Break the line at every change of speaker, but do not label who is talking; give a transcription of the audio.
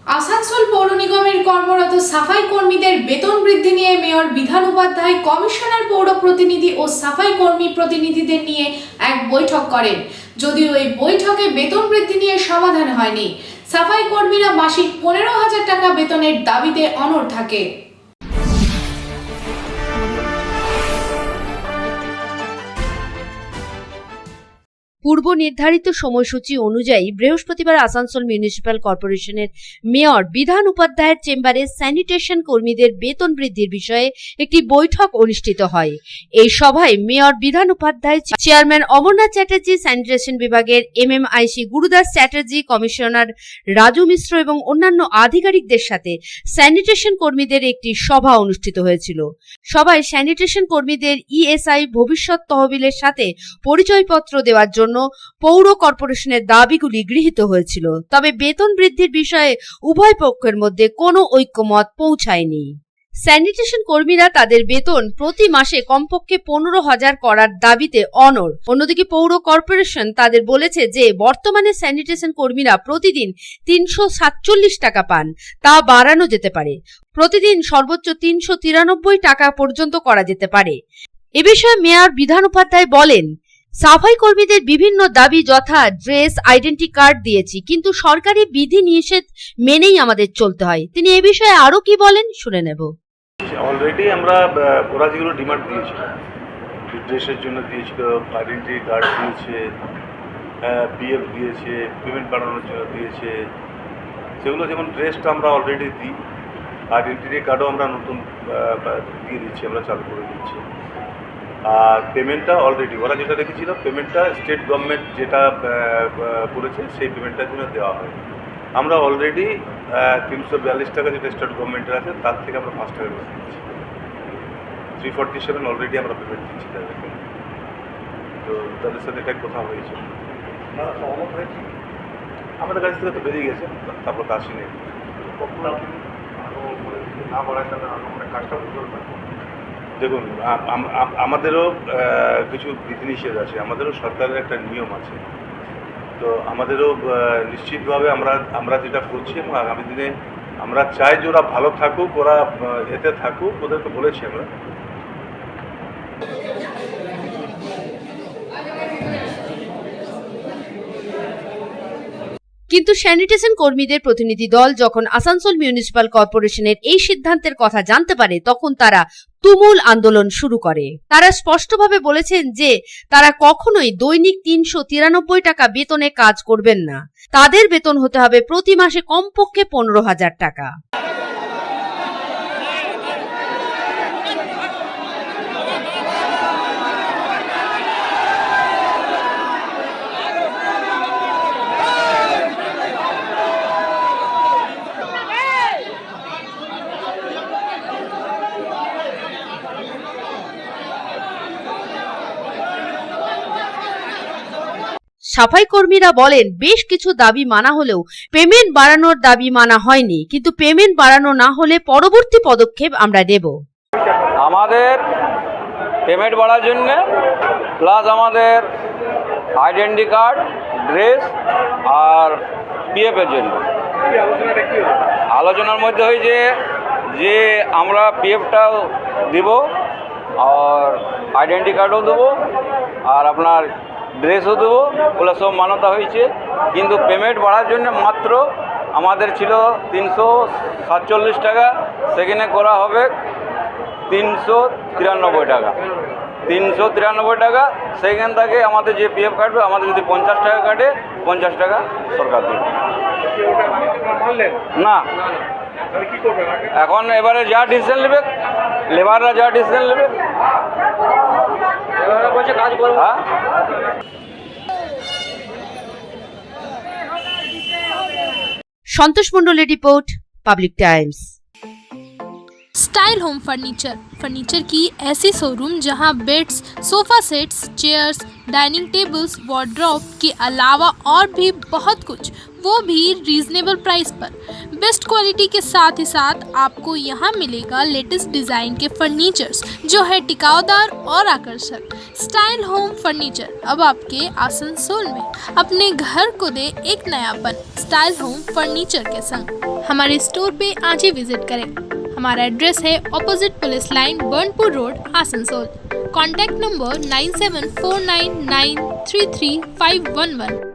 আসানসোল পৌর নিগমের কর্মরত সাফাই কর্মীদের বেতন বৃদ্ধি নিয়ে মেয়র বিধান উপাধ্যায় কমিশনার পৌর প্রতিনিধি ও সাফাই কর্মী প্রতিনিধিদের নিয়ে এক বৈঠক করেন। যদিও এই বৈঠকে বেতন বৃদ্ধি নিয়ে সমাধান হয়নি। সাফাই কর্মীরা মাসিক 15,000 টাকা বেতনের দাবিতে অনড় থাকে।
পূর্ব নির্ধারিত সময়সূচি অনুযায়ী বৃহস্পতিবার আসানসোল মিউনিসিপ্যাল কর্পোরেশনের মেয়র বিধান উপাধ্যায়ের চেম্বারে স্যানিটেশন কর্মীদের বেতন বৃদ্ধির বিষয়ে একটি বৈঠক অনুষ্ঠিত হয়। এই সভায় mayor Bidhan Upadhyay, chairman Amarnath Chatterjee, sanitation বিভাগের MMIC গুরুদাস চ্যাটার্জি, কমিশনার রাজু মিশ্র এবং অন্যান্য আধিকারিকদের সাথে স্যানিটেশন কর্মীদের একটি সভা অনুষ্ঠিত হয়েছিল। সভায় স্যানিটেশন কর্মীদের ESI ভবিষ্যৎ তহবিলের সাথে পরিচয়পত্র দেওয়ার জন্য পৌর কর্পোরেশনের দাবিগুলি গৃহীত হয়েছিল। তবে বেতন বৃদ্ধির বিষয়ে উভয় পক্ষের মধ্যে কোনো ঐক্যমত পৌঁছায়নি। স্যানিটেশন কর্মীরা তাদের বেতন প্রতি মাসে কমপক্ষে 15,000 করার দাবিতে অনড়। অন্যদিকে পৌর কর্পোরেশন তাদের বলেছে যে বর্তমানে স্যানিটেশন কর্মীরা প্রতিদিন 347 টাকা পান, তা বাড়ানো যেতে পারে। প্রতিদিন সর্বোচ্চ 393 টাকা পর্যন্ত করা যেতে পারে। এ বিষয়ে মেয়র বিধান উপাধ্যায় বলেন, সাফাই কর্মীদের বিভিন্ন দাবি যথা ড্রেস, আইডেন্টি কার্ড দিয়েছি, কিন্তু সরকারি বিধি নিষেধ মেনেই আমাদের চলতে হয়। তিনি এ বিষয়ে আরো কি বলেন শুনে নেব।
অলরেডি আমরা ওরা যেগুলো ডিমান্ড দিয়েছিল, ড্রেসের জন্য দিয়েছিল, আইডেন্টি কার্ড দিয়েছে, PF দিয়েছে, পেমেন্ট বাড়ানোর জন্য দিয়েছে, সেগুলো যেমন ড্রেসটা আমরা অলরেডি দিই, আইডেন্টি কার্ডও আমরা নতুন দিয়ে দিচ্ছি, আমরা চালু করে দিচ্ছি। আর পেমেন্টটা অলরেডি ওরা যেটা রেখেছিল, পেমেন্টটা স্টেট গভর্নমেন্ট যেটা করেছে সেই পেমেন্টটার জন্য দেওয়া হয়। আমরা অলরেডি 342 টাকা যেটা স্টেট গভর্নমেন্টের আছে তার থেকে আমরা 5 টাকা বেশি দিচ্ছি। 347 অলরেডি আমরা পেমেন্ট দিচ্ছি তাদেরকে। তো তাদের সাথে এটা কথা হয়েছে, আমাদের কাছ থেকে তো বেরিয়ে গেছে, তারপর তো আসেনি। দেখুন, আমাদেরও কিছু বিধিনিষেধ আছে, আমাদেরও সরকারের একটা নিয়ম আছে। তো আমাদেরও নিশ্চিতভাবে আমরা যেটা করছি এবং আগামী দিনে আমরা চাই যে ওরা ভালো থাকুক, ওরা এতে থাকুক, ওদেরকে বলেছি আমরা।
কিন্তু স্যানিটেশন কর্মীদের প্রতিনিধি দল যখন আসানসোল মিউনিসিপ্যাল কর্পোরেশনের এই সিদ্ধান্তের কথা জানতে পারে, তখন তারা তুমুল আন্দোলন শুরু করে। তারা স্পষ্টভাবে বলেছেন যে তারা কখনোই দৈনিক 393 টাকা বেতনে কাজ করবেন না। তাদের বেতন হতে হবে প্রতি মাসে কমপক্ষে 15,000 টাকা। সাফাই কর্মীরা বলেন, বেশ কিছু দাবি মানা হলেও পেমেন্ট বাড়ানোর দাবি মানা হয়নি, কিন্তু পেমেন্ট বাড়ানো না হলে পরবর্তী পদক্ষেপ আমরা নেব।
আমাদের পেমেন্ট বাড়ার জন্য প্লাস আমাদের আইডেন্টি কার্ড, ড্রেস আর PF এর জন্য আলোচনার মধ্যে হয়েছে যে আমরা PFটাও দিব আর আইডেন্টি কার্ডও দেবো আর আপনার ড্রেসও দেবো, ওগুলো সব মান্যতা হয়েছে। কিন্তু পেমেন্ট বাড়ার জন্য মাত্র আমাদের ছিল 347 টাকা, সেখানে করা হবে 393 টাকা। 393 টাকা, সেখান থেকে আমাদের যে PF কাটবে, আমাদের যদি 50 টাকা কাটে, 50 টাকা সরকার দেবে না। এখন এবারে যা ডিসিশন নেবে, লেবাররা যা ডিসিশন নেবে, কাজ করবে। হ্যাঁ,
সন্তোষ মণ্ডলের report, public Times.
Style home furniture की ऐसी शोरूम जहां beds, sofa sets, chairs, dining tables, wardrobe के अलावा और भी बहुत कुछ वो भी रीजनेबल प्राइस पर। बेस्ट क्वालिटी के साथ ही साथ आपको यहाँ मिलेगा लेटेस्ट डिज़ाइन के फर्नीचर्स जो है टिकाऊदार और आकर्षक। स्टाइल होम फर्नीचर अब आपके आसनसोल में। अपने घर को दे एक नयापन स्टाइल होम फर्नीचर के संग। हमारे स्टोर पे आज ही विजिट करें। हमारा एड्रेस है opposite police line, Burnpur road, Asansol. Contact number 9749933511।